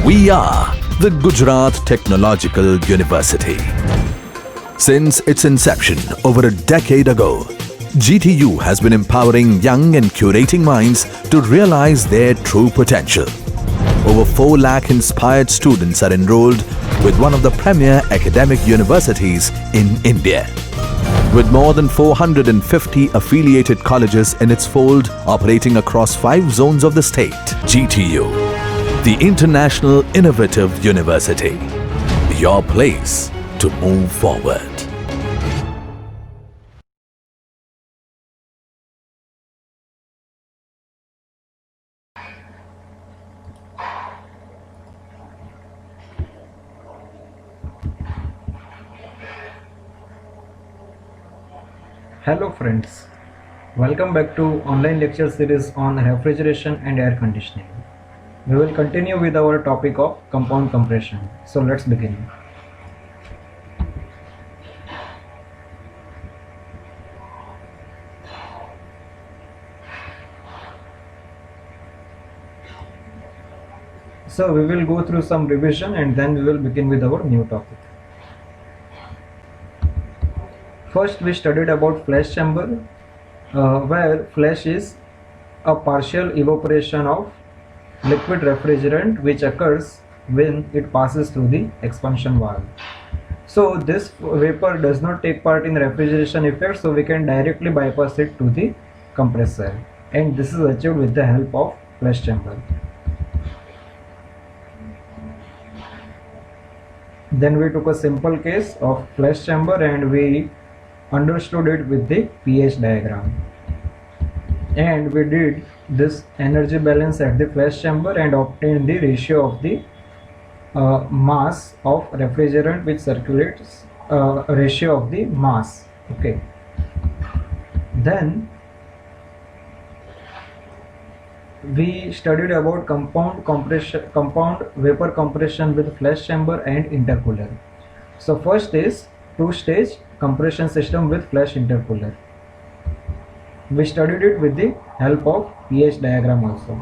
We are the Gujarat Technological University. Since its inception over a decade ago, GTU has been empowering young and curating minds to realize their true potential. Over 4 lakh inspired students are enrolled with one of the premier academic universities in India. With more than 450 affiliated colleges in its fold operating across 5 zones of the state, GTU, the International Innovative University, your place to move forward. Hello friends, welcome back to online lecture series on refrigeration and air conditioning. We will continue with our topic of compound compression. So let's begin. So we will go through some revision and then we will begin with our new topic. First we studied about flash chamber, where flash is a partial evaporation of liquid refrigerant which occurs when it passes through the expansion valve. So this vapor does not take part in refrigeration effect, so we can directly bypass it to the compressor, and this is achieved with the help of flash chamber. Then we took a simple case of flash chamber and we understood it with the pH diagram, and we did this energy balance at the flash chamber and obtained the ratio of the mass of refrigerant which circulates, ratio of the mass. Okay, then we studied about compound vapor compression with flash chamber and intercooler. So first is 2-stage compression system with flash intercooler. We studied it with the help of pH diagram also.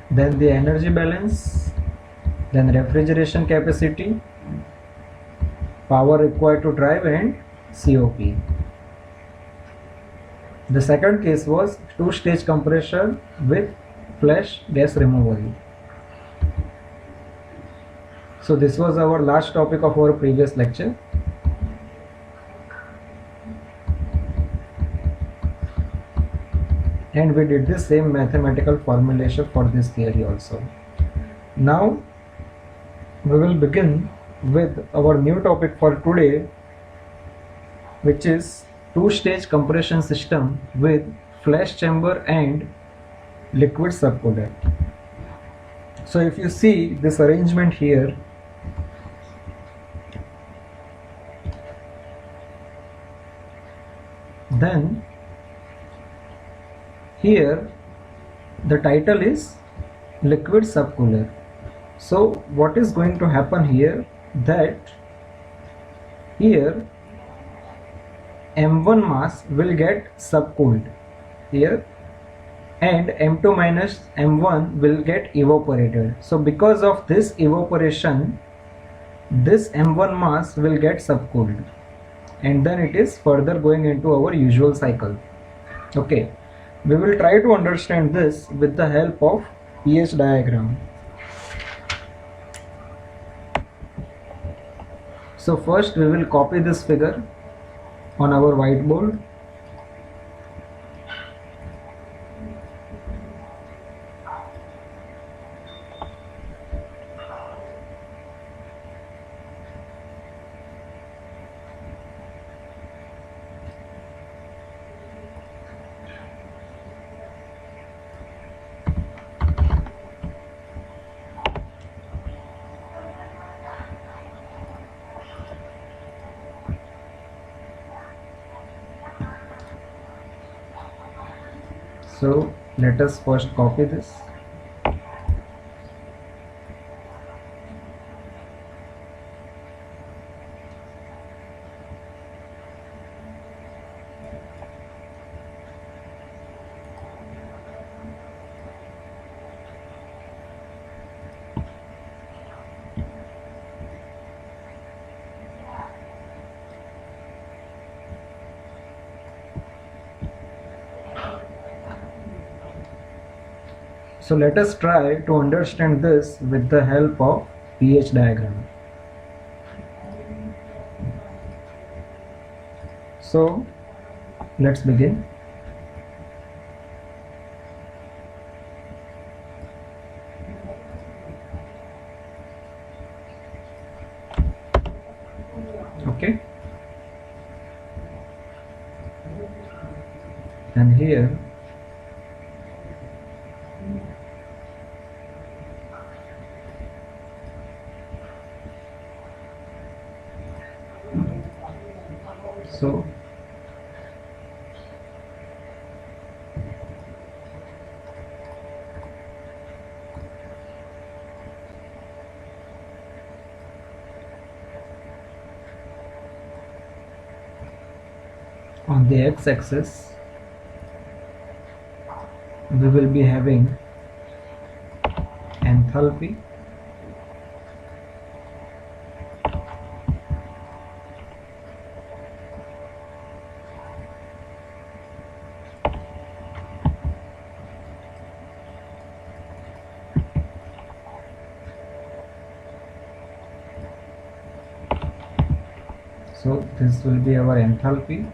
Then the energy balance, then refrigeration capacity, power required to drive, and COP. The second case was 2-stage compression with flash gas removal. So this was our last topic of our previous lecture. And we did the same mathematical formulation for this theory also. Now we will begin with our new topic for today, which is 2-stage compression system with flash chamber and liquid subcooler. So if you see this arrangement here, then here the title is liquid subcooler. So what is going to happen here, that here M1 mass will get subcooled here and M2 minus M1 will get evaporated. So because of this evaporation, this M1 mass will get subcooled, and then it is further going into our usual cycle. Okay, we will try to understand this with the help of pH diagram. So first we will copy this figure on our whiteboard. So let us first copy this. So let us try to understand this with the help of pH diagram. So let's begin. Okay, and here so on the x-axis we will be having enthalpy, so this will be our enthalpy,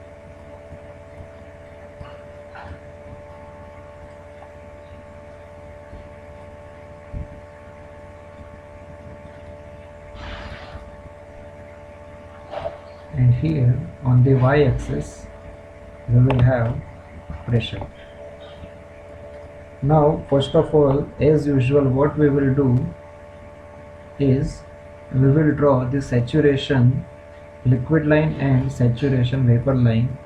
and here on the y-axis we will have pressure. Now first of all, as usual, what we will do is we will draw the saturation liquid line and saturation vapor line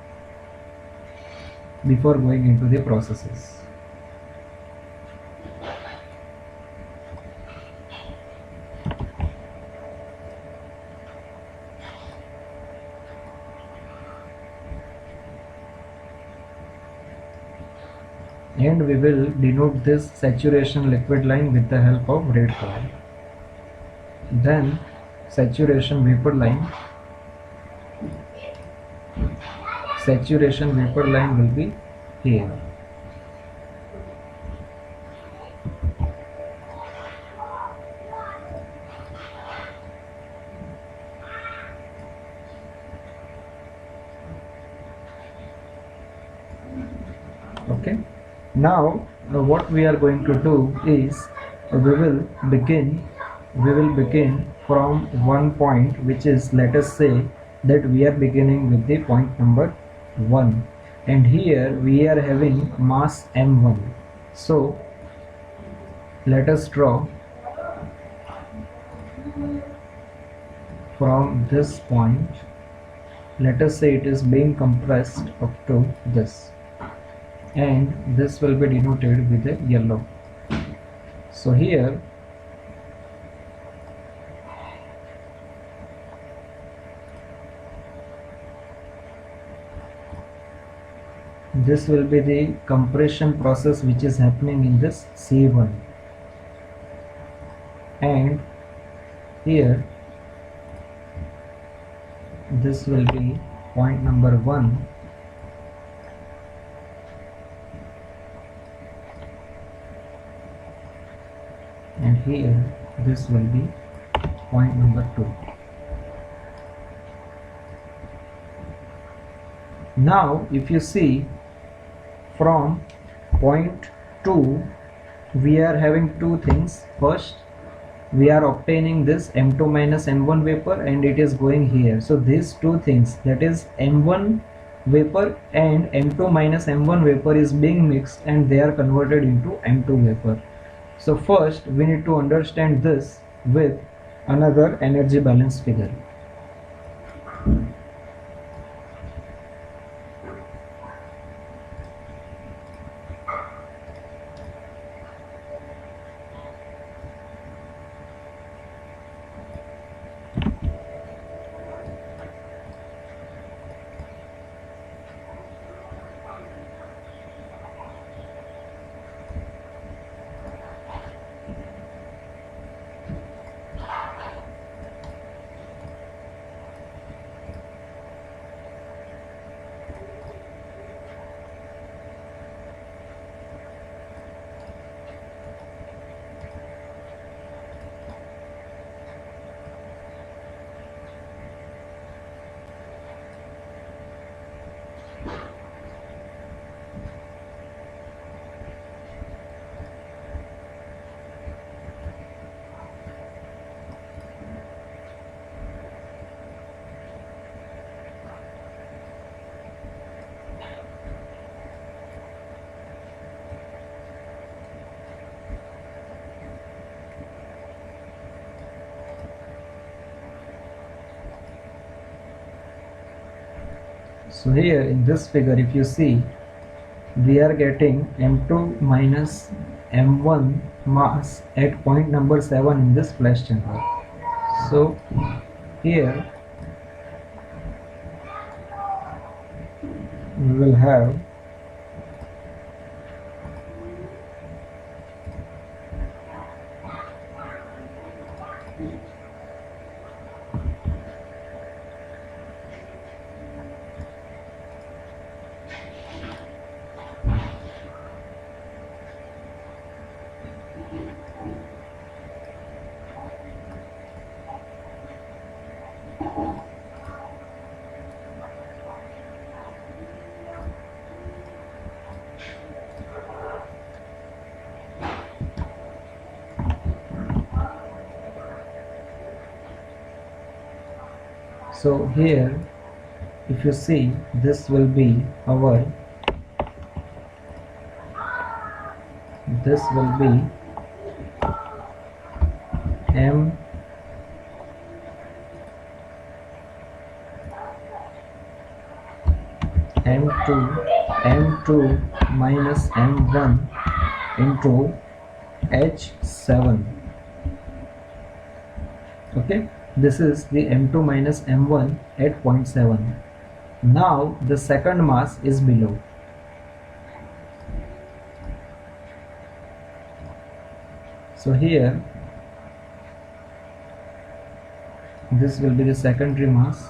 before going into the processes. And we will denote this saturation liquid line with the help of red color. Then saturation vapor line will be here. Okay, now what we are going to do is we will begin from one point, which is, let us say that we are beginning with the point number 1, and here we are having mass m1. So let us draw from this point, let us say it is being compressed up to this, and this will be denoted with a yellow. So here this will be the compression process which is happening in this C1, and here this will be point number 1, and here this will be point number 2. Now if you see, from point 2 we are having two things. First, we are obtaining this M2 minus M1 vapor, and it is going here. So these two things, that is M1 vapor and M2 minus M1 vapor, is being mixed and they are converted into M2 vapor. So first we need to understand this with another energy balance figure. So here in this figure, if you see, we are getting M2 minus M1 mass at point number 7 in this flash chamber. So here we will have so here if you see, this will be our M M2 minus M1 into H7. Okay, this is the M2 minus M1 at 0.7. Now the second mass is below. So here this will be the secondary mass,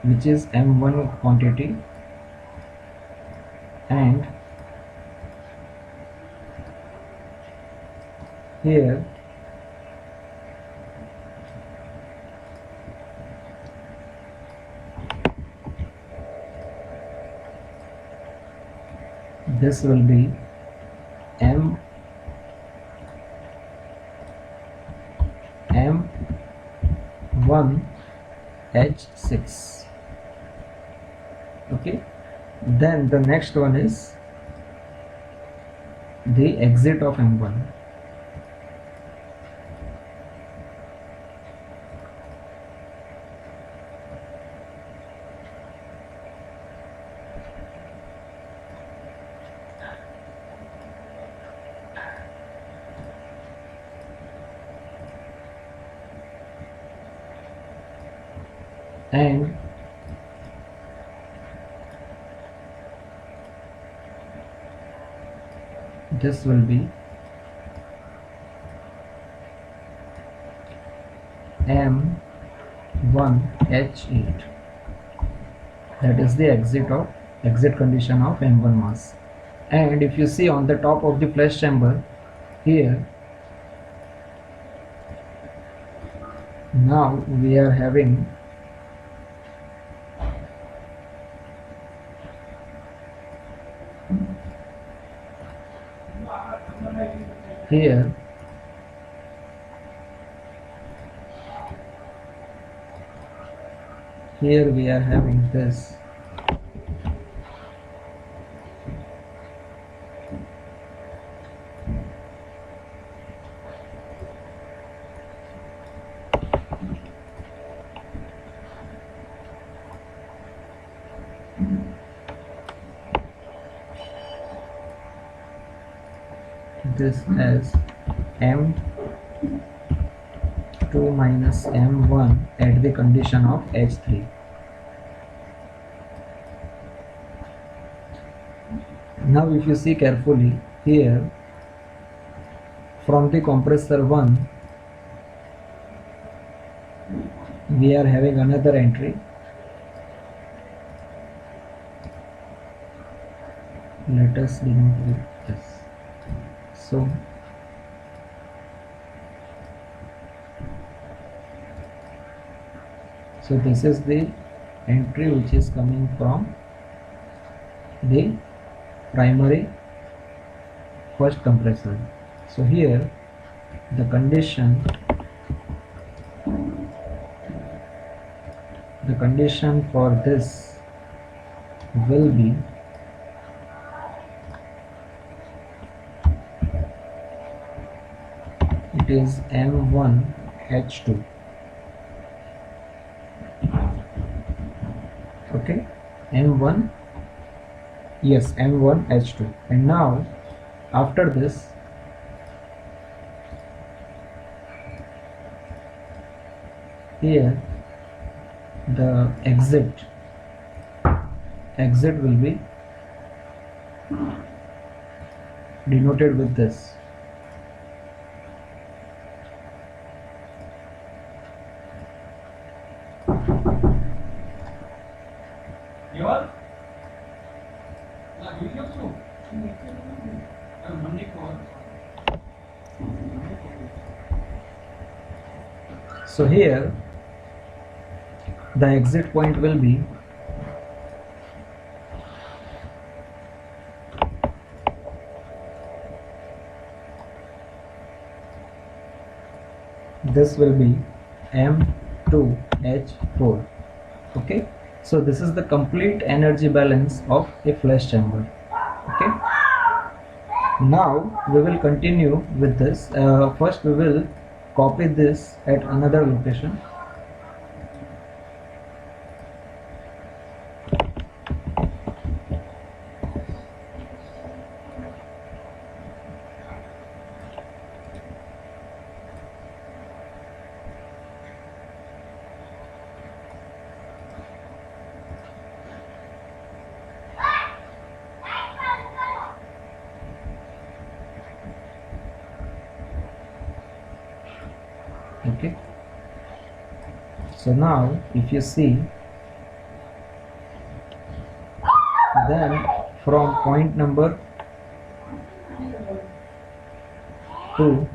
which is M1 quantity, and here this will be M1H8. Okay, then the next one is the exit of M1. And this will be M1H8. That is the exit condition of M1 mass. And if you see on the top of the flash chamber here, now we are having here we are having this as M2 minus M1 at the condition of H3. Now if you see carefully here, from the compressor 1 we are having another entry. Let us denote with this. So this is the entry which is coming from the primary first compressor. So here the condition for this will be it is M1H2. Okay, M1 M1, yes, M1H2. And now after this, here the exit will be denoted with this. So here the exit point will be this will be M2H4. Okay, so this is the complete energy balance of a flash chamber. Okay, now we will continue with this. First we will copy this at another location. Okay, so now if you see, then from point number 2,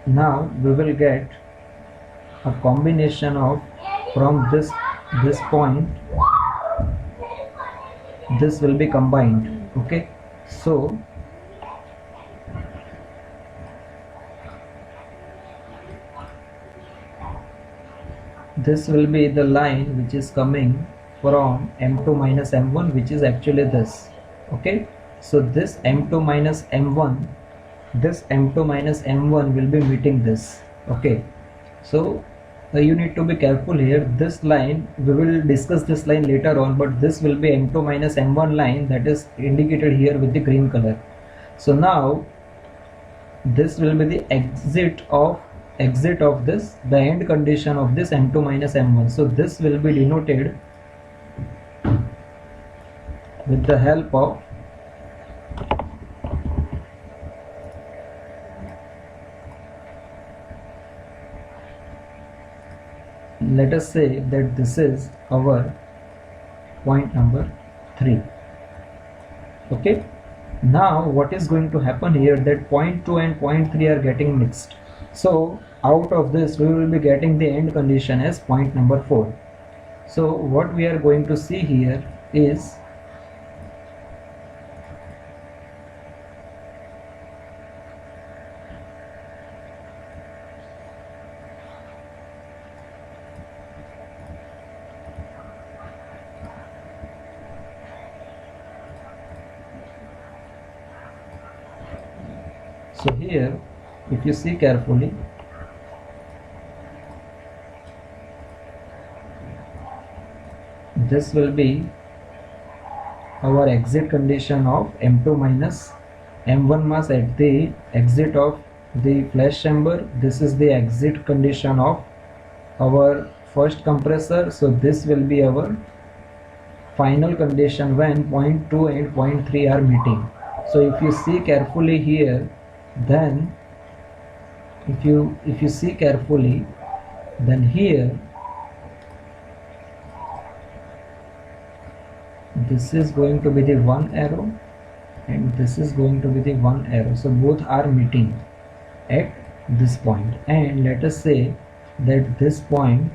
now we will get a combination of, from this point, this will be combined. Okay, so this will be the line which is coming from M2 minus M1, which is actually this. Okay, so this M2 minus M1, this M2 minus M1 will be meeting this. Okay, so you need to be careful here. This line, we will discuss this line later on, but this will be M2 minus M1 line, that is indicated here with the green color. So now this will be the exit of this, the end condition of this M2 minus M1. So this will be denoted with the help of let us say that this is our point number 3. Okay, now what is going to happen here, that point 2 and point 3 are getting mixed. So out of this we will be getting the end condition as point number 4. So what we are going to see here is so here, if you see carefully, this will be our exit condition of M2 minus M1 mass at the exit of the flash chamber. This is the exit condition of our first compressor. So this will be our final condition when point 2 and point 3 are meeting. So if you see carefully here, then if you see carefully, then here this is going to be the one arrow and this is going to be the one arrow. So both are meeting at this point, and let us say that this point,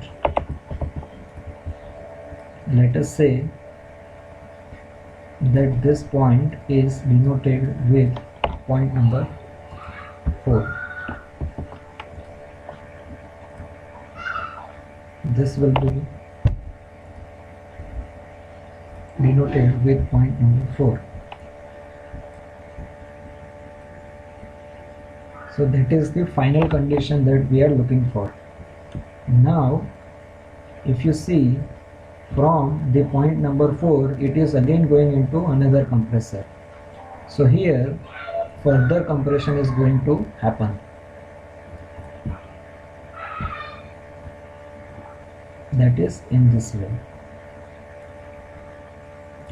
let us say that this point is denoted with point number 4. This will be denoted with point number 4. So that is the final condition that we are looking for. Now if you see from the point number 4, it is again going into another compressor. So here further compression is going to happen. That is in this way.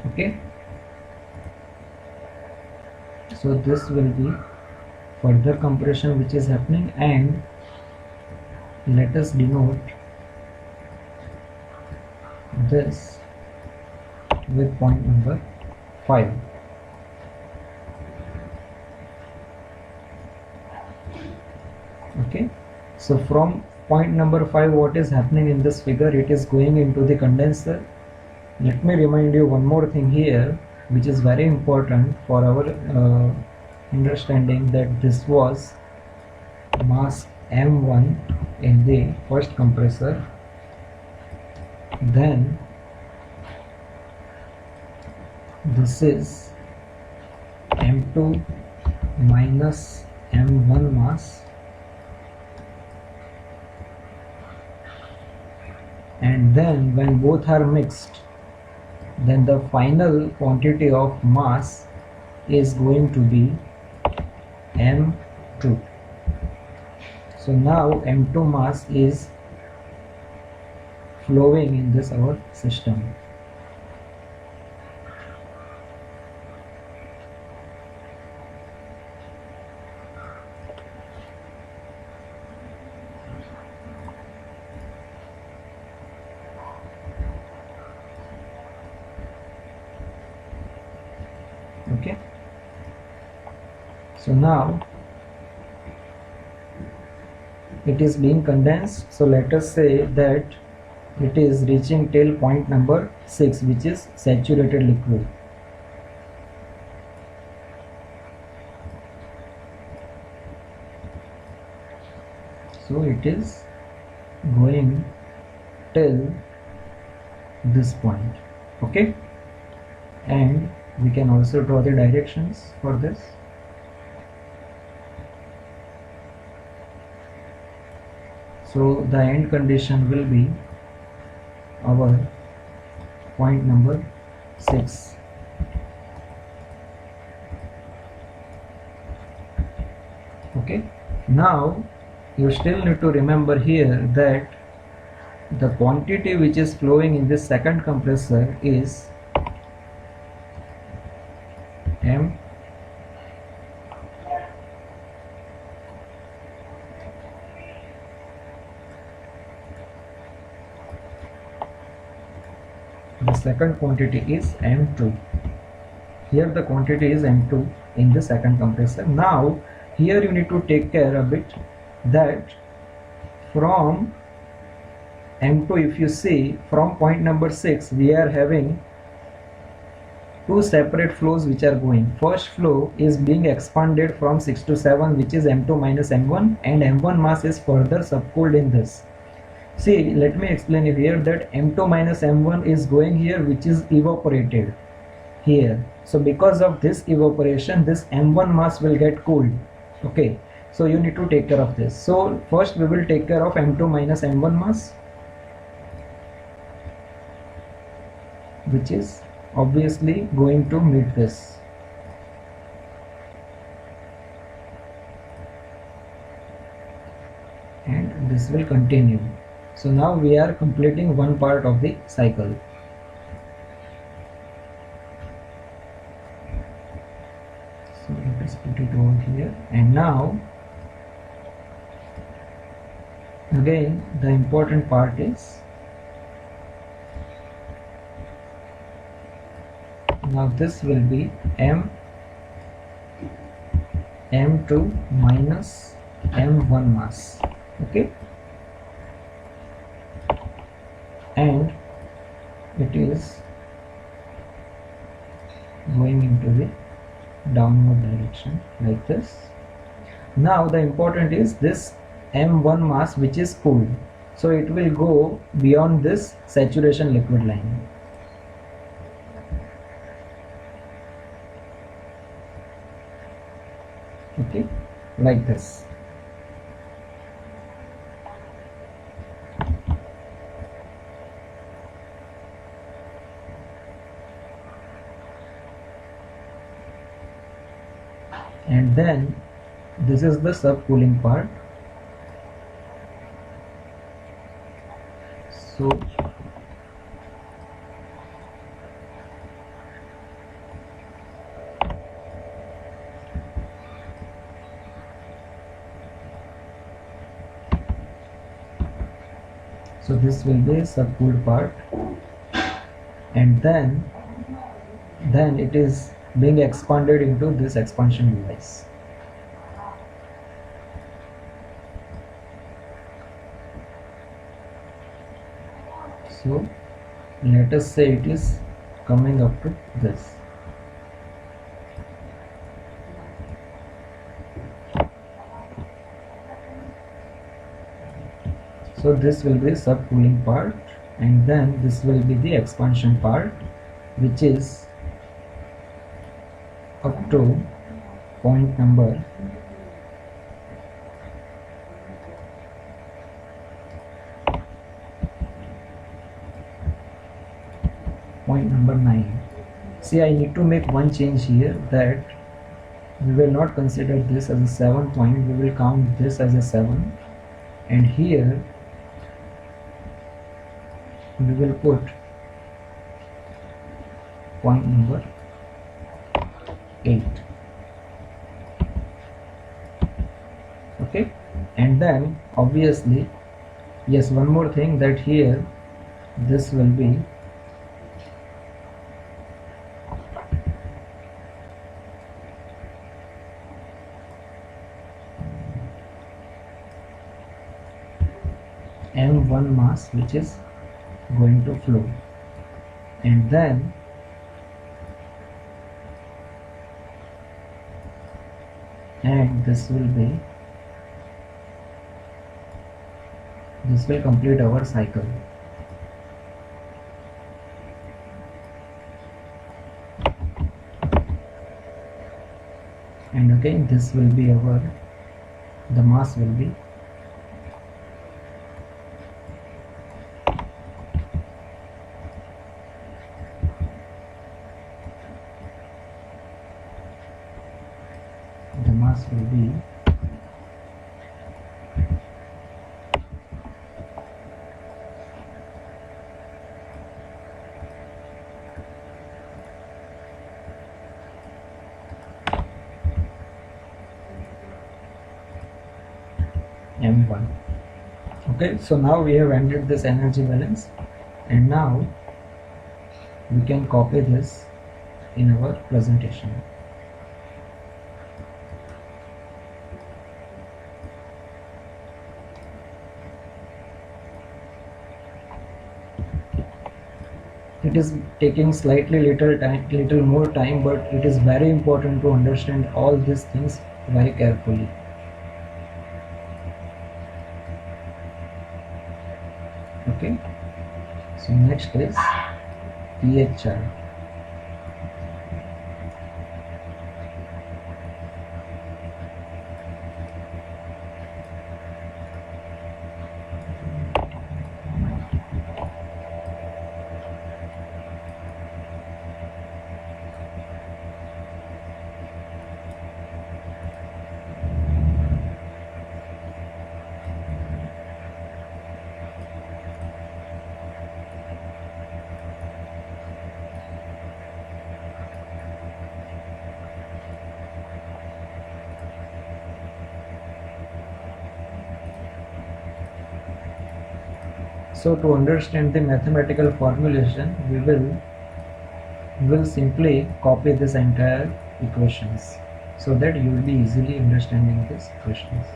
Okay, so this will be further compression which is happening, and let us denote this with point number 5. Okay, so from point number 5, what is happening in this figure? It is going into the condenser. Let me remind you one more thing here, which is very important for our understanding, that this was mass M1 in the first compressor, then this is M2 minus M1 mass, and then when both are mixed, then the final quantity of mass is going to be M2. So now M2 mass is flowing in this our system. Okay, so now it is being condensed. So let us say that it is reaching till point number 6, which is saturated liquid. So it is going till this point. Okay, and we can also draw the directions for this. So the end condition will be our point number 6. Okay, now you still need to remember here that the quantity which is flowing in this second compressor is M. The second quantity is M2. Here the quantity is M2 in the second compressor. Now here you need to take care a bit that from M2, if you see from point number 6, we are having two separate flows which are going. First flow is being expanded from 6 to 7, which is M2 minus M1, and M1 mass is further subcooled in this. See, let me explain you here that M2 minus M1 is going here, which is evaporated here. So because of this evaporation, this M1 mass will get cooled. Okay, so you need to take care of this. So first we will take care of M2 minus M1 mass, which is obviously going to meet this. And this will continue. So now we are completing one part of the cycle. So let us put it over here. And now again the important part is, now this will be M2 minus M1 mass. Okay, and it is going into the downward direction like this. Now the important is this M1 mass, which is cooled, so it will go beyond this saturation liquid line. Okay, like this. and then this is the subcooling part. So this will be subcooled part, and then it is being expanded into this expansion device. So let us say it is coming up to this. So this will be subcooling part, and then this will be the expansion part, which is up to point number point number 9. See, I need to make one change here, that we will not consider this as a 7 point, we will count this as a 7, and here we will put point number 8. Okay, and then obviously, yes, one more thing, that here this will be M1 mass, which is going to flow, and then this will complete our cycle. And again, this will be the mass will be M1. Okay, so now we have ended this energy balance, and now we can copy this in our presentation. It is taking little more time, but it is very important to understand all these things very carefully. Okay, so next is pH chart. So to understand the mathematical formulation, we will simply copy this entire equations, so that you will be easily understanding these equations.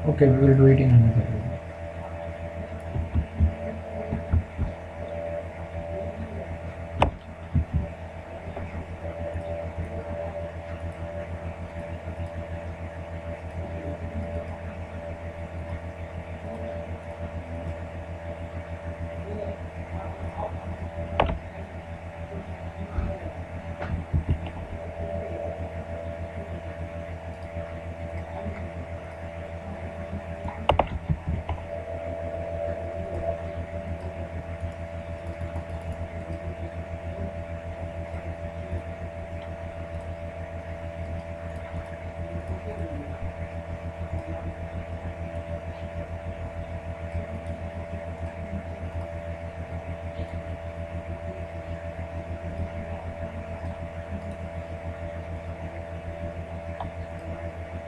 Okay, we will do it in another way.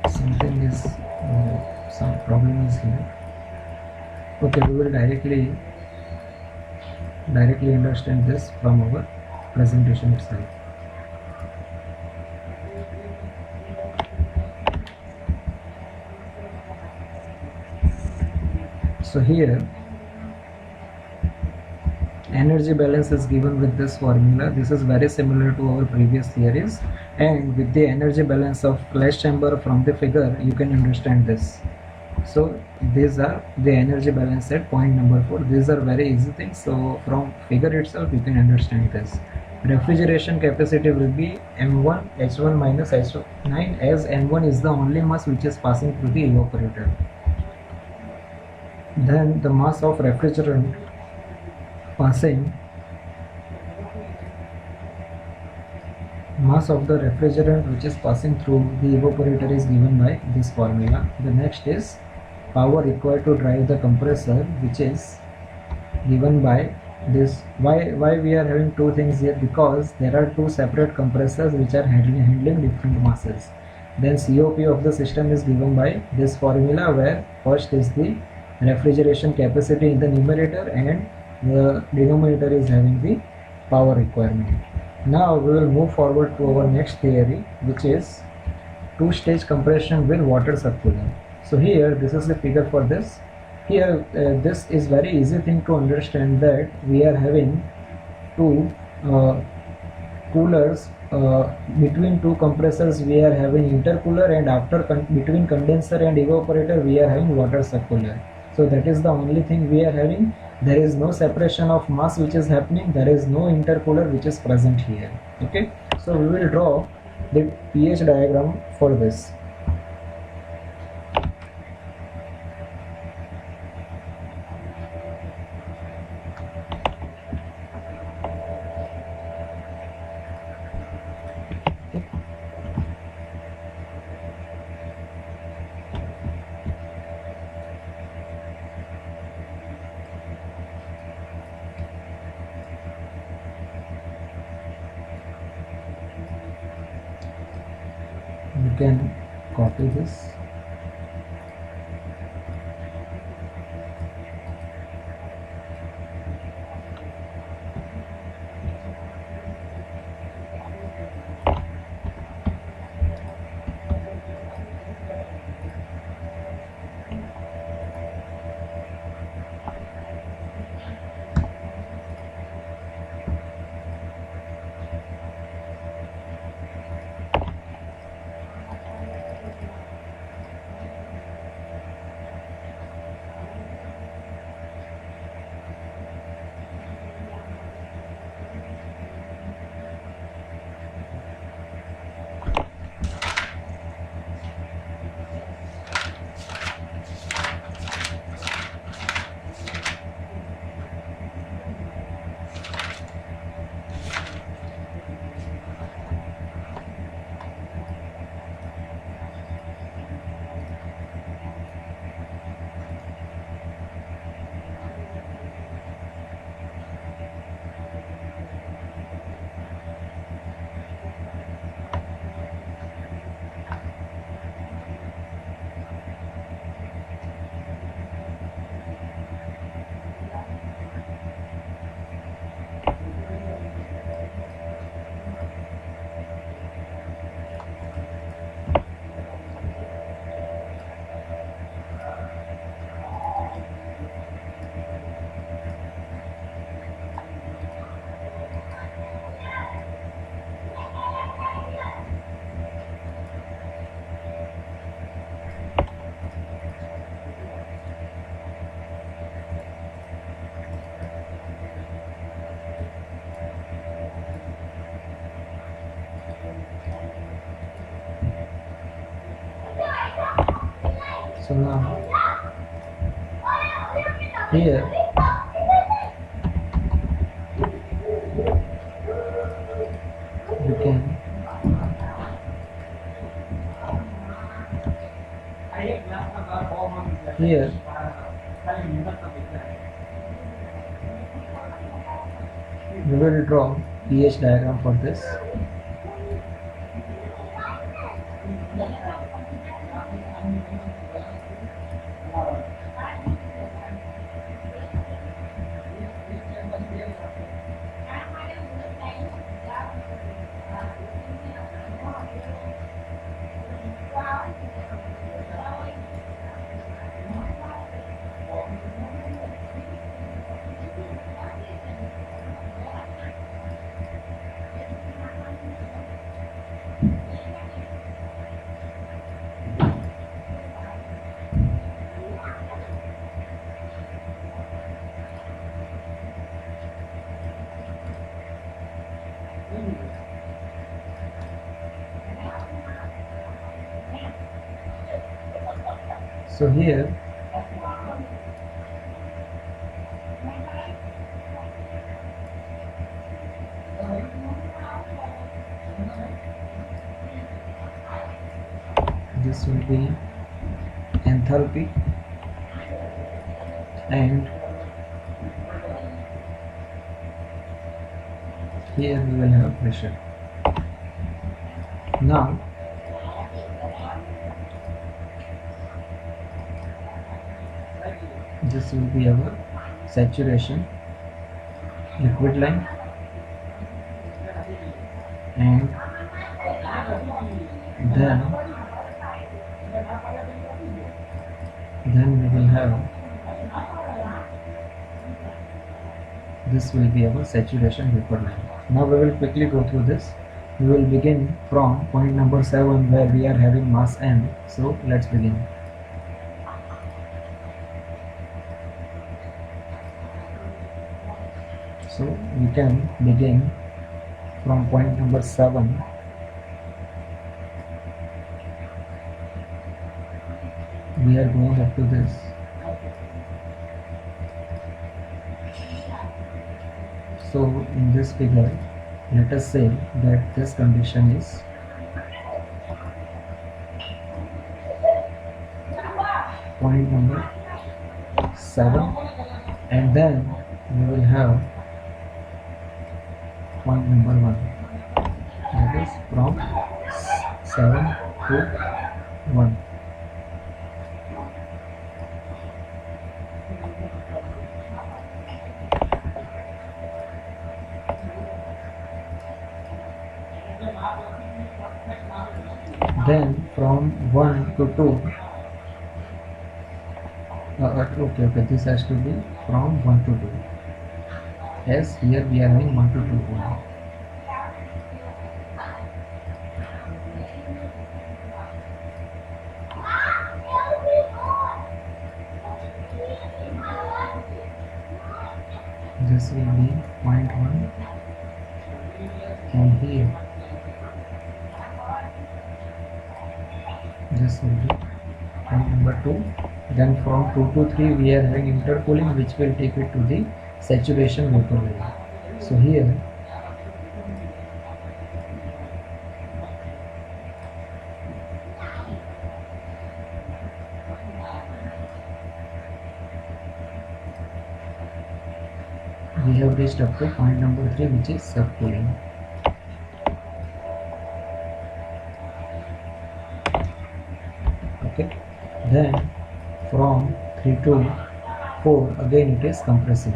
Something is some problem is here. Okay, we will directly understand this from our presentation itself. So here energy balance is given with this formula. This is very similar to our previous theories, and with the energy balance of flash chamber from the figure you can understand this. So these are the energy balance at point number 4. These are very easy things, so from figure itself you can understand this. Refrigeration capacity will be M1 H1 minus H9, as M1 is the only mass which is passing through the evaporator. Then the mass of refrigerant passing, mass of the refrigerant which is passing through the evaporator is given by this formula. The next is power required to drive the compressor, which is given by this. Why we are having two things here? Because there are two separate compressors which are handling different masses. Then COP of the system is given by this formula, where first is the refrigeration capacity in the numerator and the denominator is having the power requirement. Now we will move forward to our next theory, which is two-stage compression with water circular. So here this is the figure for this. Here this is very easy thing to understand, that we are having two coolers. Between two compressors we are having intercooler, and after between condenser and evaporator we are having water circular. So that is the only thing we are having. There is no separation of mass which is happening. There is no intercooler which is present here. Okay, so we will draw the pH diagram for this. You can copy this. So now here you can here we will draw pH diagram for this. So here this will be enthalpy and here we will have pressure. Now this will be our saturation liquid line, and then we will have this will be our saturation vapor line. Now we will quickly go through this. We will begin from point number 7 where we are having mass M. So let's begin. So we can begin from point number 7. We are going up to this. So in this figure, let us say that this condition is point number 7, and then we will have point number 1, that is from 7 to 1. Then from 1 to 2, okay, this has to be from 1 to 2, as here we are having 1 to 2 only. This will be point 1, and here this will be point number 2. Then from 2 to 3 we are having intercooling, which will take it to the saturation vapor line. So here we have reached up to point number 3, which is subcooling. Okay, then from 3 to 4 again it is compressing.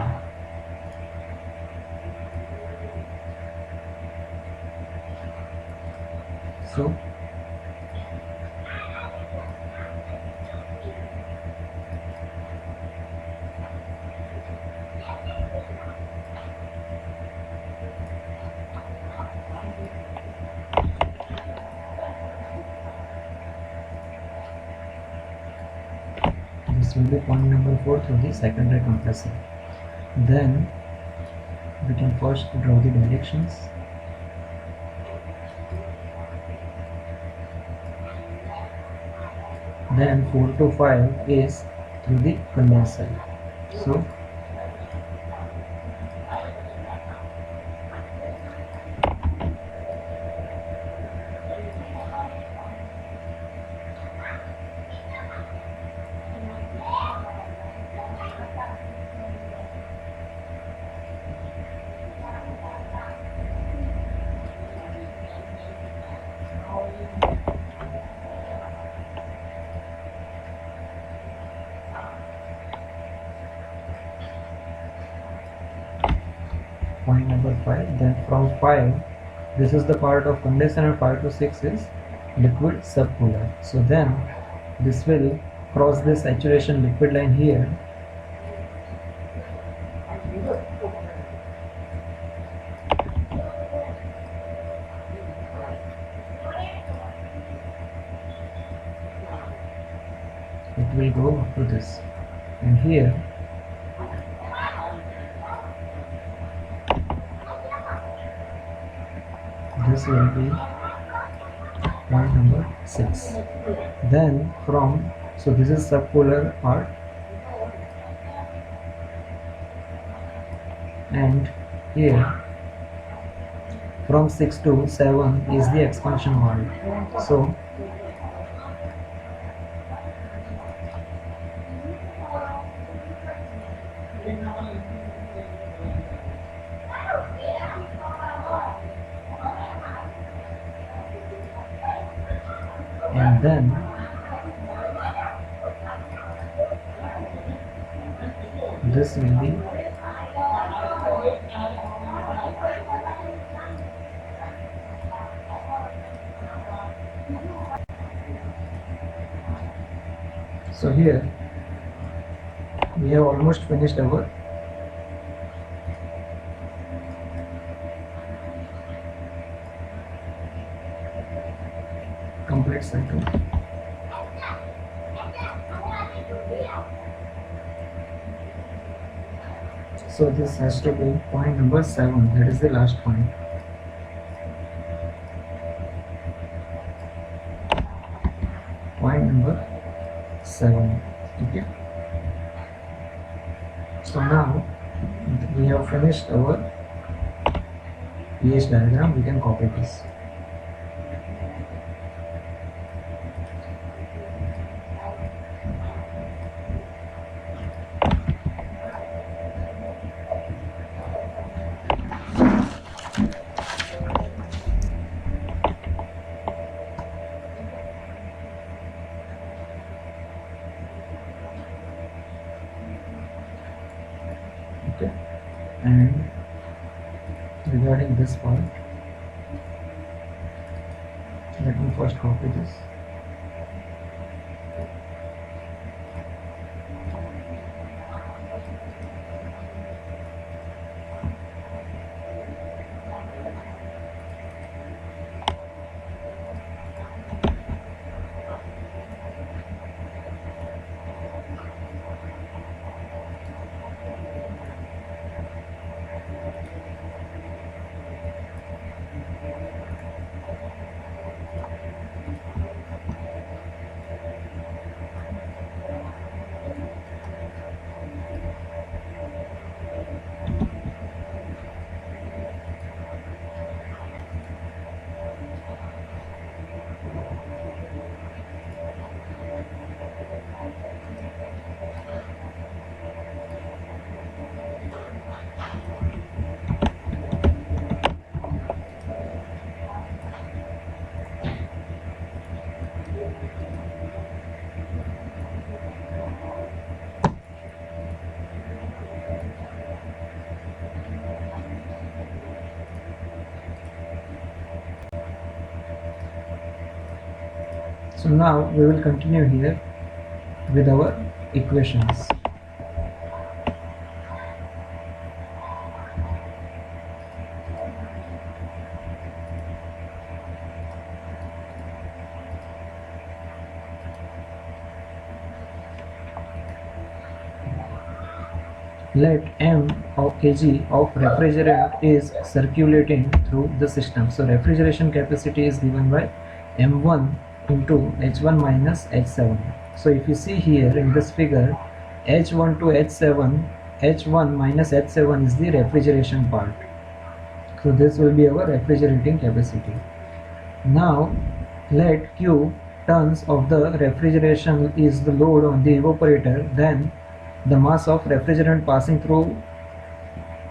So this will be point number 4 through the secondary compressor. Then we can first draw the directions. then 4 to 5 is through the condenser. So point number 5, then from 5, this is the part of condenser, and 5 to 6 is liquid subcooler. So then this will cross this saturation liquid line here, it will go up to this, and here this will be point number 6. Then from, so this is subcooler part, and here from 6 to 7 is the expansion valve. So and then this will be so here we have almost finished our complete cycle. So this has to be point number 7, that is the last point. Point number 7. Okay. So now we have finished our pH diagram. We can copy this. Okay, and regarding this part, let me first copy this. So now we will continue here with our equations. Let m of kg of refrigerant is circulating through the system. So refrigeration capacity is given by m1 into h1 minus h7. So if you see here in this figure, H1 to H7, H1 minus H7 is the refrigeration part. So this will be our refrigerating capacity. Now let Q tons of the refrigeration is the load on the evaporator, then the mass of refrigerant passing through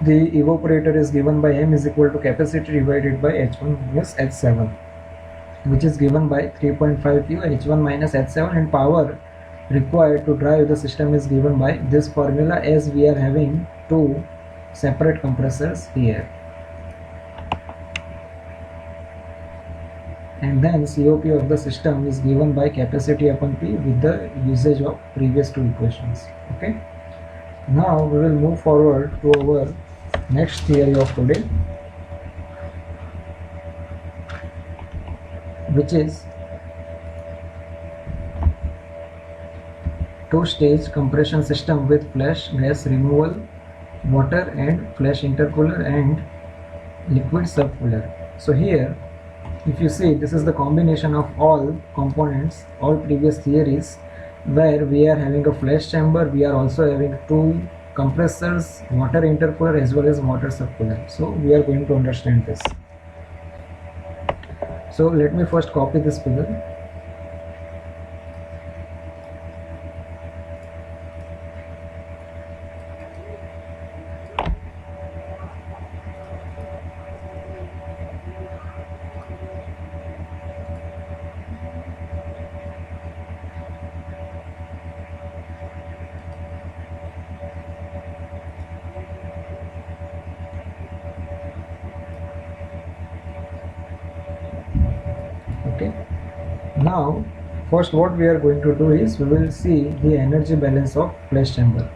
the evaporator is given by M is equal to capacity divided by H1 minus H7, which is given by 3.5 Q H1 minus H7, and power required to drive the system is given by this formula, as we are having two separate compressors here. And then COP of the system is given by capacity upon P with the usage of previous two equations. Okay. Now we will move forward to our next theory of today, which is two-stage compression system with flash gas removal, water and flash intercooler and liquid subcooler. So here, if you see, this is the combination of all components, all previous theories, where we are having a flash chamber, we are also having two compressors, water intercooler as well as water subcooler. So we are going to understand this. So let me first copy this figure. Okay, now first what we are going to do is we will see the energy balance of flash chamber.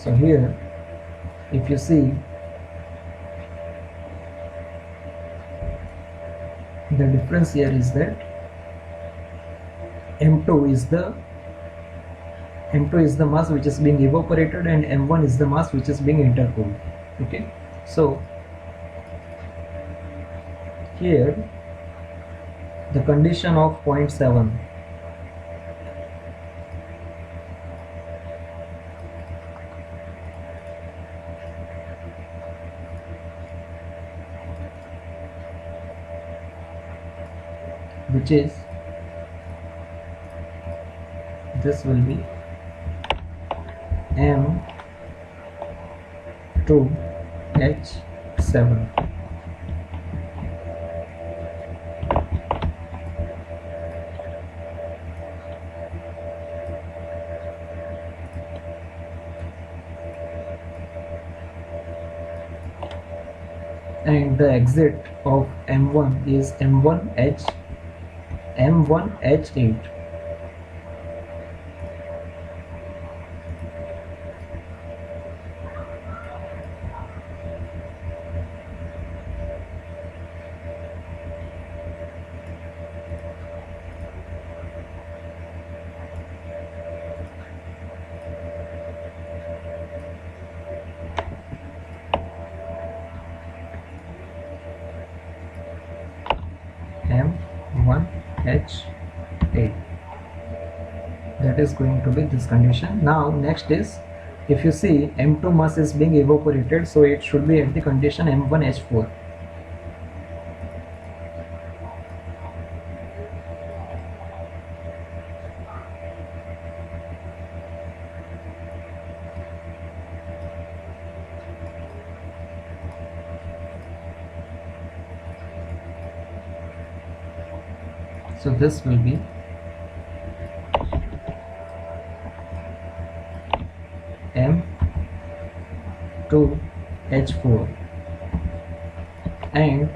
So here, if you see, the difference here is that M2 is the mass which is being evaporated and M1 is the mass which is being intercooled. Okay, so here the condition of 0.7, which is, this will be M2H7. And the exit of M1 is M1H8. M1H8. is going to be this condition. Now next is, if you see M2 mass is being evaporated, so it should be at the condition M1H4. So this will be M2H4, and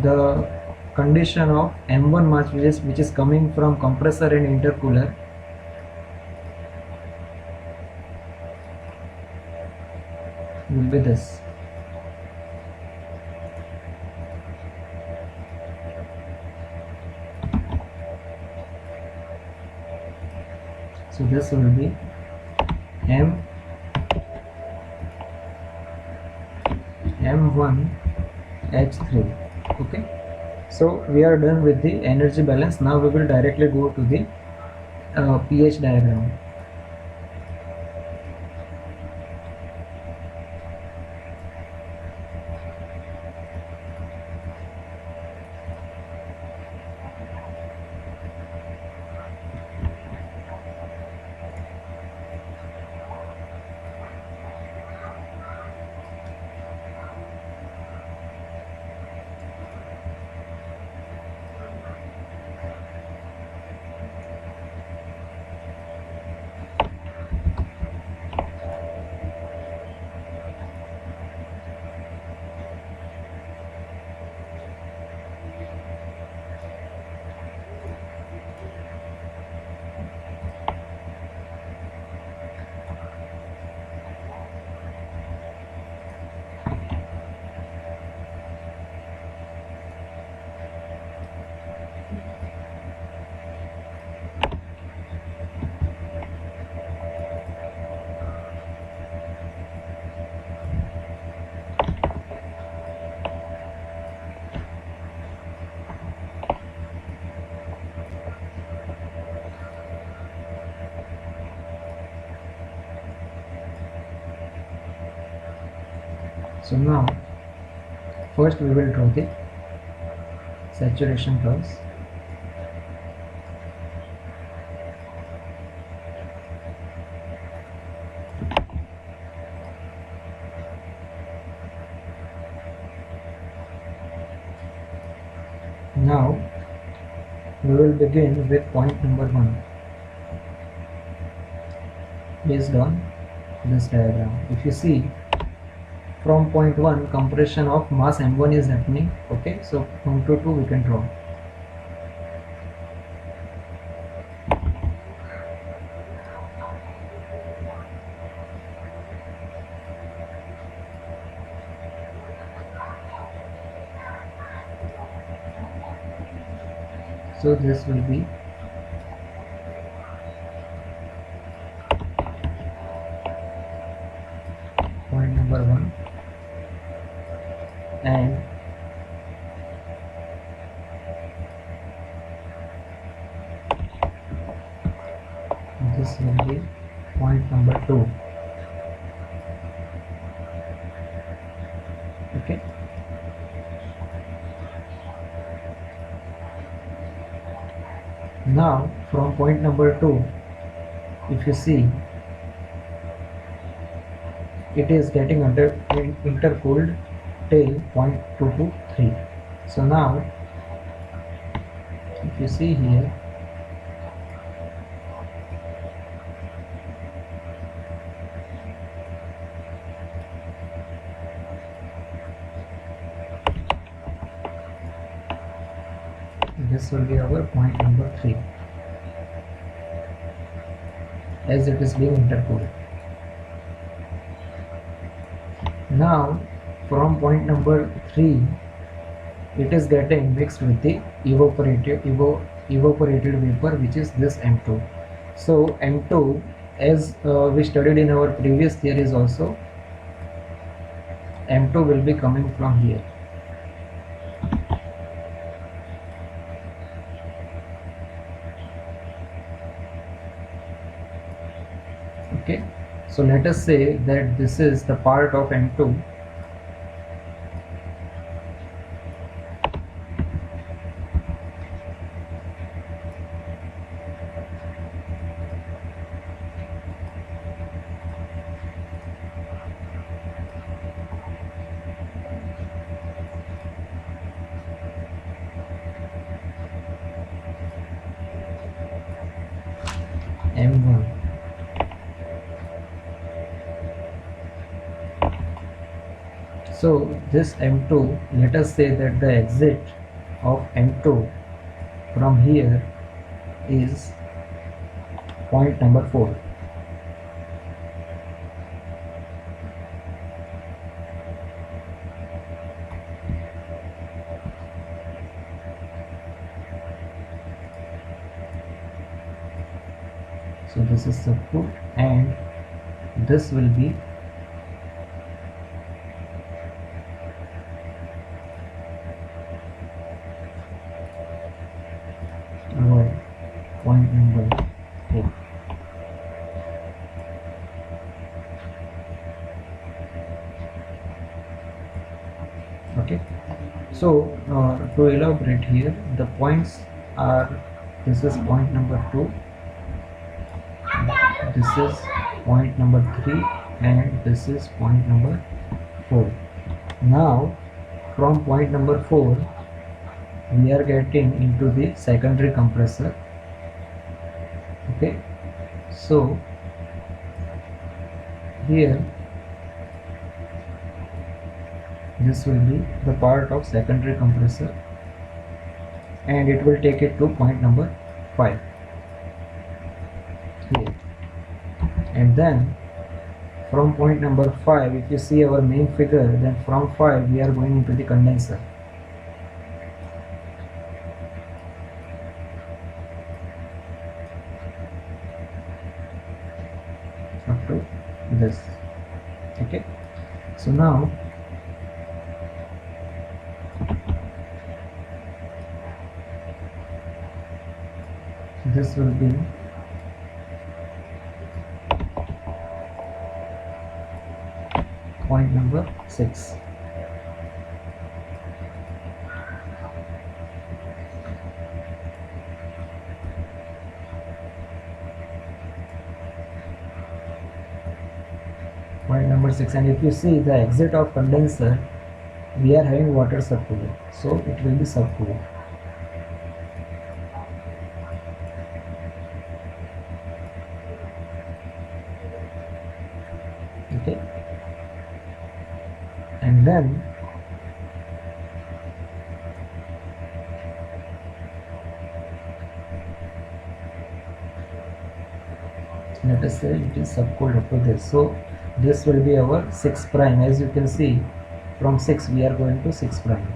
the condition of M1 mass which is coming from compressor and intercooler will be this. So this will be M1H3. Okay, so we are done with the energy balance. Now we will directly go to the pH diagram. So now first we will draw the saturation curves. Now we will begin with point number 1 based on this diagram. If you see, from point 1 compression of mass M1 is happening. Okay, so from 2 we can draw. So this will be point number 1, and this will be point number 2. Okay, now from point number 2, if you see, it is getting intercooled till point 2 to 3. So now if you see here, this will be our point number 3, as it is being intercooled. Now from point number 3, it is getting mixed with the evaporated vapor, which is this M2. So M2, as we studied in our previous theories also, M2 will be coming from here. So let us say that this is the part of M2. M1. So this M2, let us say that the exit of M2 from here is point number 4. So this is subput and this will be our point number 4. Okay, so to elaborate here, the points are, this is point number 2, this is point number 3, and this is point number 4. Now from point number 4 we are getting into the secondary compressor. Okay, so here this will be the part of secondary compressor and it will take it to point number 5 here. And then from point number 5, if you see our main figure, then from 5 we are going into the condenser. Up to this. Okay, so now this will be point number 6. Point number 6, and if you see the exit of condenser, we are having water subcooler, so it will be subcooler. Okay, and then let us say it is subcooled up to this, so this will be our 6 prime. As you can see, from 6 we are going to 6 prime.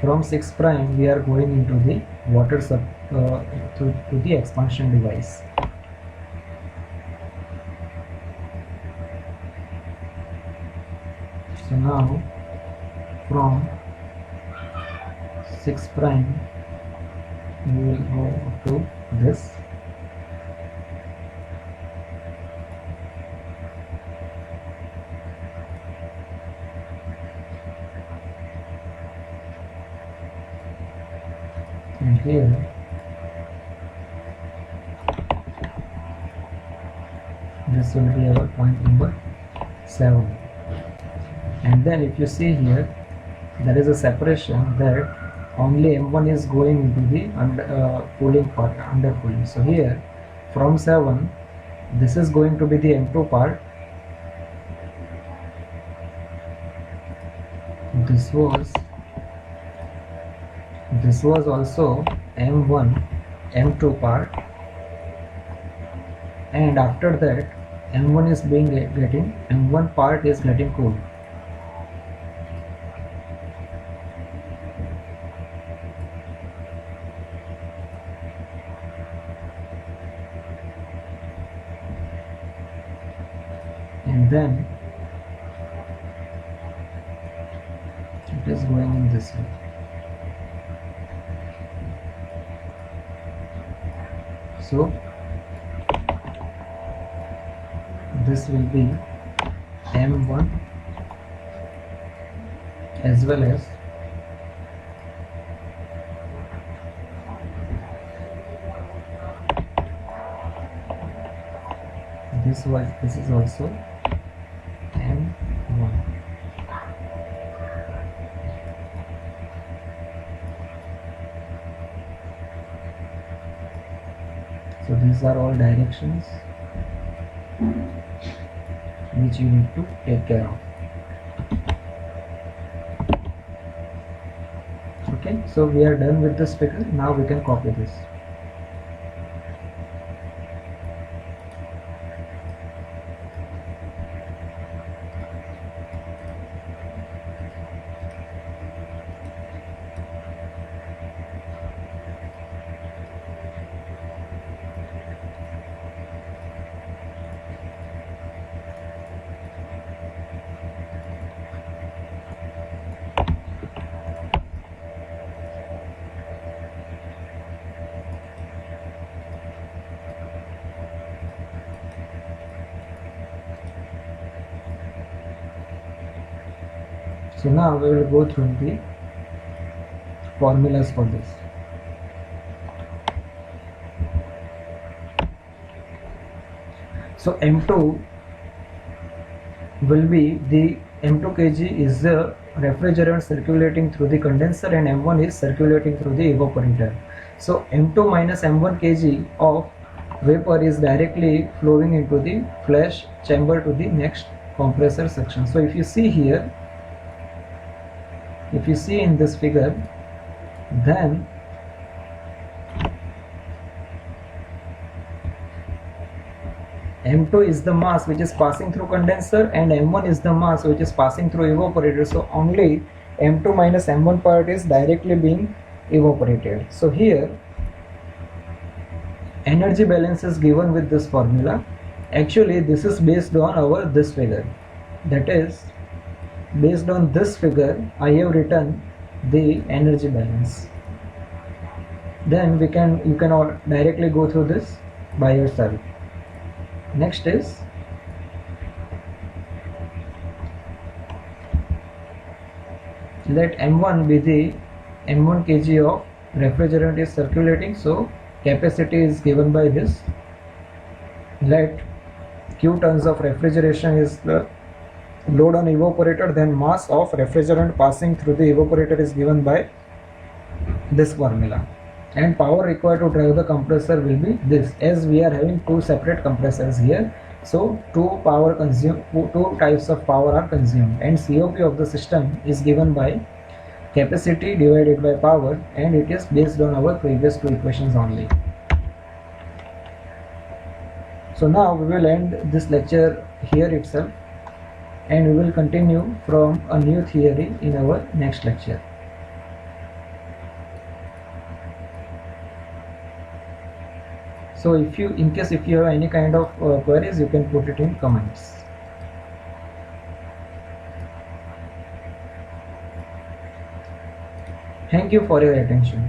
From 6 prime we are going into the water to the expansion device. So now from 6 prime we will go to this, and here this will be our point number 7. And then if you see here, there is a separation that only M1 is going into the cooling part, under cooling. So here from 7, this is going to be the M2 part. This was also M1, M2 part, and after that M1 is being getting, M1 part is getting cooled. then it is going in this way. So this will be M1 as well as this is also M1. So these are all directions which you need to take care of. Okay, so we are done with this figure. Now we can copy this. So now we will go through the formulas for this. So M2 will be the M2 kg is the refrigerant circulating through the condenser and M1 is circulating through the evaporator. So M2 minus M1 kg of vapor is directly flowing into the flash chamber to the next compressor section. So if you see here, if you see in this figure, then M2 is the mass which is passing through condenser and M1 is the mass which is passing through evaporator. So only M2 minus M1 part is directly being evaporated. So here energy balance is given with this formula. Actually this is based on our this figure. That is, based on this figure I have written the energy balance. Then you can all directly go through this by yourself. Next is let M1 be the M1 kg of refrigerant is circulating, so capacity is given by this. Let Q tons of refrigeration is the load on evaporator, then mass of refrigerant passing through the evaporator is given by this formula, and power required to drive the compressor will be this. As we are having two separate compressors here, so two types of power are consumed, and COP of the system is given by capacity divided by power, and it is based on our previous two equations only. So now we will end this lecture here itself, and we will continue from a new theory in our next lecture. So in case if you have any kind of queries, you can put it in comments. Thank you for your attention.